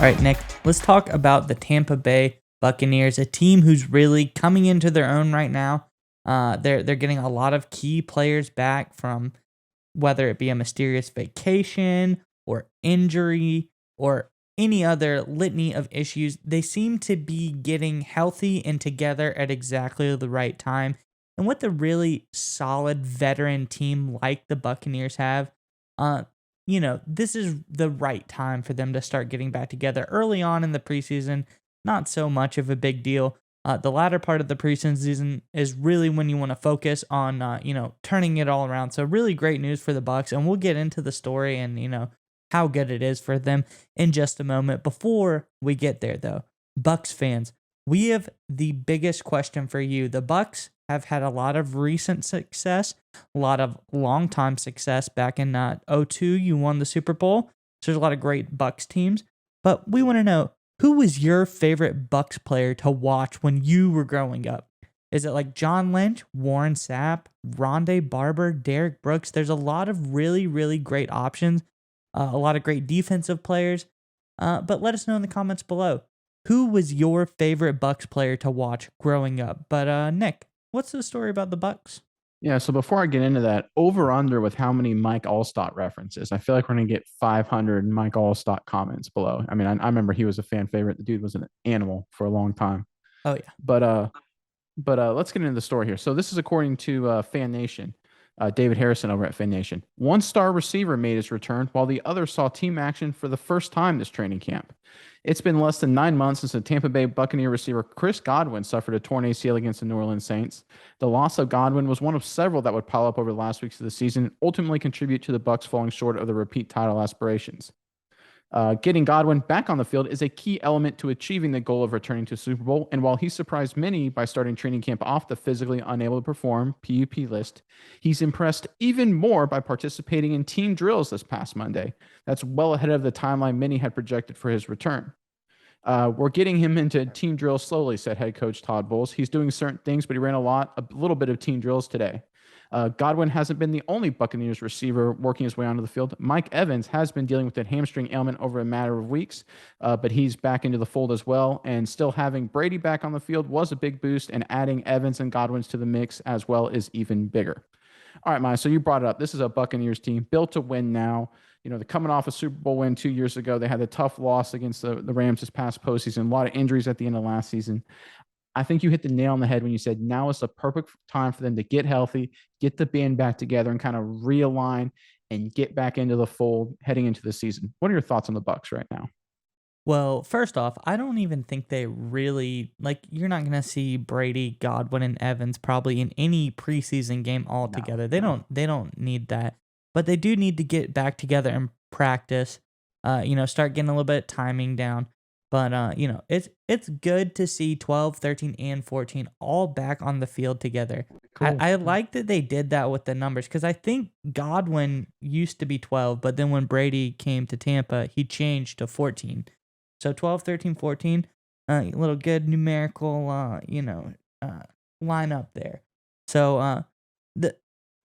All right, Nick, let's talk about the Tampa Bay Buccaneers, a team who's really coming into their own right now. They're getting a lot of key players back from whether it be a mysterious vacation or injury or any other litany of issues. They seem to be getting healthy and together at exactly the right time. And with a really solid veteran team like the Buccaneers have, uh, this is the right time for them to start getting back together. Early on in the preseason, not so much of a big deal. The latter part of the preseason is really when you want to focus on, turning it all around. So really great news for the Bucs, and we'll get into the story and how good it is for them in just a moment. Before we get there, though, Bucs fans, we have the biggest question for you. The Bucs have had a lot of recent success, a lot of long time success. Back in 02, you won the Super Bowl. So there's a lot of great Bucs teams, but we want to know, who was your favorite Bucs player to watch when you were growing up? Is it like John Lynch, Warren Sapp, Rondé Barber, Derek Brooks? There's a lot of really, really great options, a lot of great defensive players. But let us know in the comments below. Who was your favorite Bucs player to watch growing up? But Nick, what's the story about the Bucs? Yeah, so before I get into that, over under with how many Mike Allstott references? I feel like we're gonna get 500 Mike Allstott comments below. I mean, I remember he was a fan favorite. The dude was an animal for a long time. Oh yeah. But let's get into the story here. So this is according to Fan Nation. David Harrison over at Fan Nation. One star receiver made his return, while the other saw team action for the first time this training camp. It's been less than 9 months since the Tampa Bay Buccaneer receiver Chris Godwin suffered a torn ACL against the New Orleans Saints. The loss of Godwin was one of several that would pile up over the last weeks of the season and ultimately contribute to the Bucs falling short of the repeat title aspirations. Getting Godwin back on the field is a key element to achieving the goal of returning to Super Bowl. And while he surprised many by starting training camp off the physically unable to perform PUP list, he's impressed even more by participating in team drills this past Monday. That's well ahead of the timeline many had projected for his return. We're getting him into team drills slowly, said head coach Todd Bowles. He's doing certain things, but he ran a little bit of team drills today. Godwin hasn't been the only Buccaneers receiver working his way onto the field. Mike Evans has been dealing with a hamstring ailment over a matter of weeks, but he's back into the fold as well. And still having Brady back on the field was a big boost, and adding Evans and Godwin's to the mix as well is even bigger. All right, Maya, so you brought it up. This is a Buccaneers team built to win now. They're coming off a Super Bowl win 2 years ago. They had a tough loss against the Rams this past postseason, a lot of injuries at the end of last season. I think you hit the nail on the head when you said now is the perfect time for them to get healthy, get the band back together, and kind of realign and get back into the fold heading into the season. What are your thoughts on the Bucs right now? Well, first off, I don't even think they really you're not gonna see Brady, Godwin, and Evans probably in any preseason game all No, together. They no. don't need that. But they do need to get back together and practice. Start getting a little bit of timing down. But it's good to see 12, 13, and 14 all back on the field together. I, Cool. I like that they did that with the numbers because I think Godwin used to be 12, but then when Brady came to Tampa, he changed to 14. So 12, 13, 14, a little good numerical, line up there. So the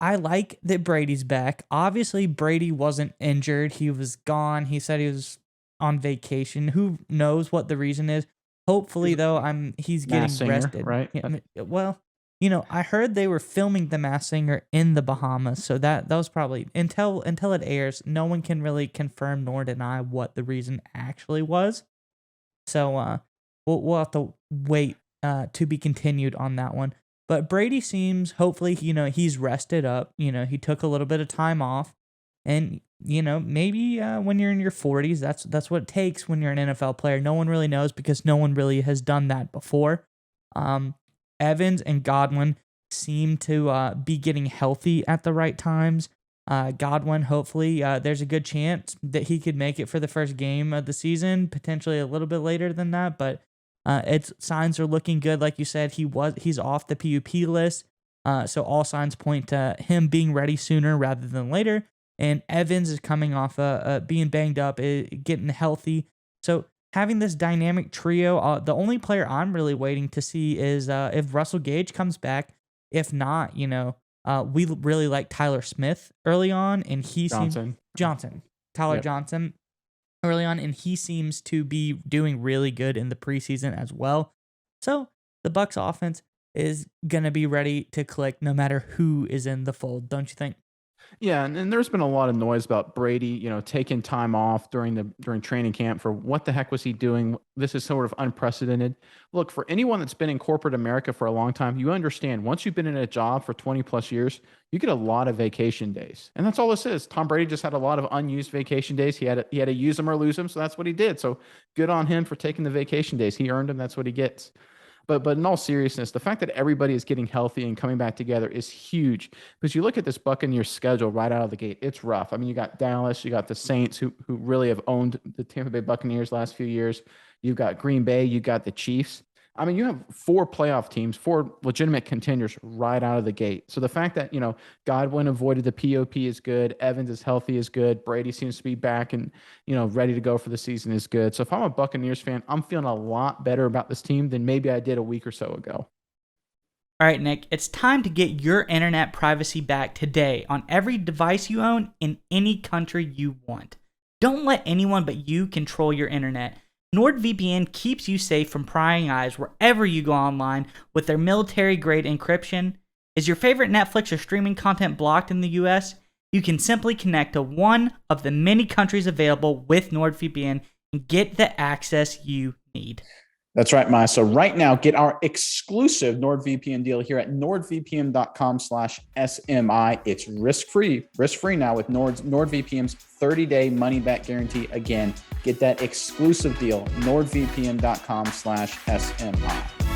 I like that Brady's back. Obviously, Brady wasn't injured. He was gone. He said he was on vacation. Who knows what the reason is? Hopefully, He's though, a he's mass getting singer, rested. right? Yeah, well, I heard they were filming The Masked Singer in the Bahamas, so that was probably until it airs, no one can really confirm nor deny what the reason actually was. So we'll have to wait to be continued on that one. But Brady seems hopefully he's rested up. He took a little bit of time off, and maybe when you're in your 40s, that's what it takes when you're an NFL player. No one really knows because no one really has done that before. Evans and Godwin seem to be getting healthy at the right times. Godwin, hopefully, there's a good chance that he could make it for the first game of the season, potentially a little bit later than that, but its signs are looking good. Like you said, he's off the PUP list, so all signs point to him being ready sooner rather than later. And Evans is coming off being banged up, getting healthy. So having this dynamic trio, the only player I'm really waiting to see is if Russell Gage comes back. If not, we really like Tyler Smith early on, and he seemed Johnson. Johnson, Tyler Yep. Johnson. early on, and he seems to be doing really good in the preseason as well. So the Bucs offense is going to be ready to click no matter who is in the fold, don't you think? Yeah, and there's been a lot of noise about Brady, taking time off during training camp for what the heck was he doing? This is sort of unprecedented. Look, for anyone that's been in corporate America for a long time, you understand once you've been in a job for 20 plus years, you get a lot of vacation days. And that's all this is. Tom Brady just had a lot of unused vacation days. He had to use them or lose them, so that's what he did. So good on him for taking the vacation days. He earned them. That's what he gets. But in all seriousness, the fact that everybody is getting healthy and coming back together is huge, because you look at this Buccaneers schedule right out of the gate, it's rough. I mean, you got Dallas, you got the Saints, who really have owned the Tampa Bay Buccaneers last few years. You've got Green Bay, you got the Chiefs. I mean, you have 4 playoff teams, 4 legitimate contenders right out of the gate. So the fact that, Godwin avoided the POP is good. Evans is healthy is good. Brady seems to be back and, ready to go for the season is good. So if I'm a Buccaneers fan, I'm feeling a lot better about this team than maybe I did a week or so ago. All right, Nick, it's time to get your internet privacy back today on every device you own in any country you want. Don't let anyone but you control your internet. NordVPN keeps you safe from prying eyes wherever you go online with their military-grade encryption. Is your favorite Netflix or streaming content blocked in the US? You can simply connect to one of the many countries available with NordVPN and get the access you need. That's right, Maya. So right now, get our exclusive NordVPN deal here at nordvpn.com/SMI. It's risk-free now with NordVPN's 30-day money-back guarantee. Again, get that exclusive deal, nordvpn.com/SMI.